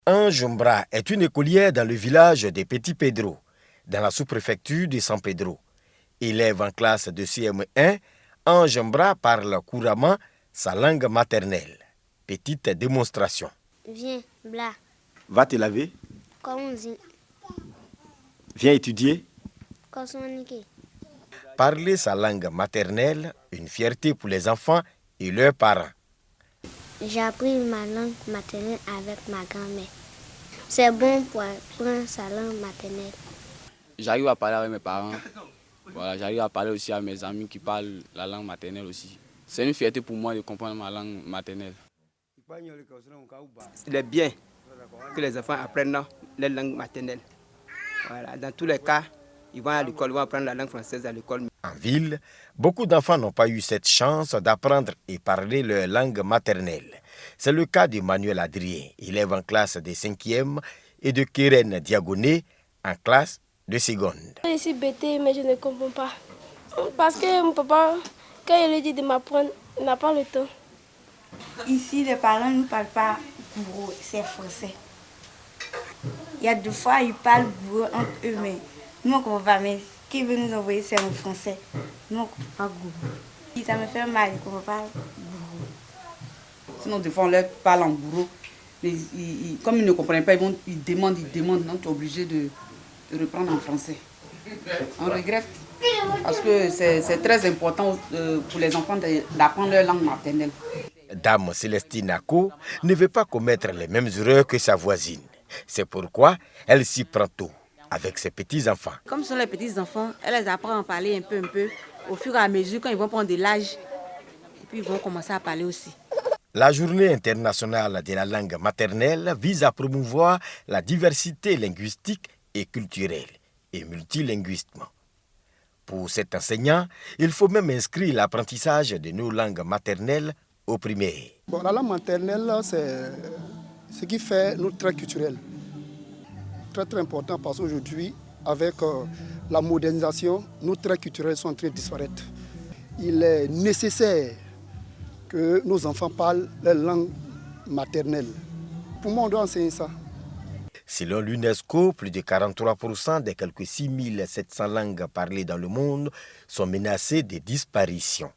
Ange Mbra est une écolière dans le village de Petit Pedro, dans la sous-préfecture de San Pedro. Élève en classe de CM1, Ange Mbra parle couramment sa langue maternelle. Petite démonstration. Viens, Bla. Va te laver. Comment Viens étudier. on Parler sa langue maternelle, une fierté pour les enfants et leurs parents. J'ai appris ma langue maternelle avec ma grand-mère. C'est bon pour apprendre sa langue maternelle. J'arrive à parler avec mes parents. Voilà, j'arrive à parler aussi à mes amis qui parlent la langue maternelle aussi. C'est une fierté pour moi de comprendre ma langue maternelle. Il est bien que les enfants apprennent leur langue maternelle. Voilà, dans tous les cas, ils vont à l'école, ils vont apprendre la langue française à l'école. En ville, beaucoup d'enfants n'ont pas eu cette chance d'apprendre et parler leur langue maternelle. C'est le cas de Manuel Adrien, élève en classe de 5e, et de Keren Diagoné, en classe de seconde. Je suis bêtée, mais je ne comprends pas. Parce que mon papa, quand il lui dit de m'apprendre, il n'a pas le temps. Ici, les parents ne parlent pas bourreau, c'est français. Il y a 2 fois, ils parlent bourreau entre eux, mais nous, on ne comprend pas. Mais ce qu'ils veulent nous envoyer, c'est en français. Nous, on ne comprend pas bourreau. Ça me fait mal, ils ne comprennent pas bourreau. Sinon, des fois, on leur parle en bourreau. Mais comme ils ne comprennent pas, ils demandent. Donc, tu es obligé de reprendre en français. On regrette. Parce que c'est très important pour les enfants d'apprendre leur langue maternelle. Dame Célestine Ako ne veut pas commettre les mêmes erreurs que sa voisine. C'est pourquoi elle s'y prend tôt avec ses petits-enfants. Comme ce sont les petits-enfants, elle les apprend à parler un peu. Au fur et à mesure, quand ils vont prendre de l'âge, et puis ils vont commencer à parler aussi. La journée internationale de la langue maternelle vise à promouvoir la diversité linguistique et culturelle et multilinguisme. Pour cet enseignant, il faut même inscrire l'apprentissage de nos langues maternelles au primaire. La langue maternelle, c'est ce qui fait notre trait culturel. Très important parce qu'aujourd'hui, avec la modernisation, nos traits culturels sont en train de disparaître. Il est nécessaire que nos enfants parlent leur langue maternelle. Pour moi, on doit enseigner ça. Selon l'UNESCO, plus de 43% des quelques 6700 langues parlées dans le monde sont menacées de disparition.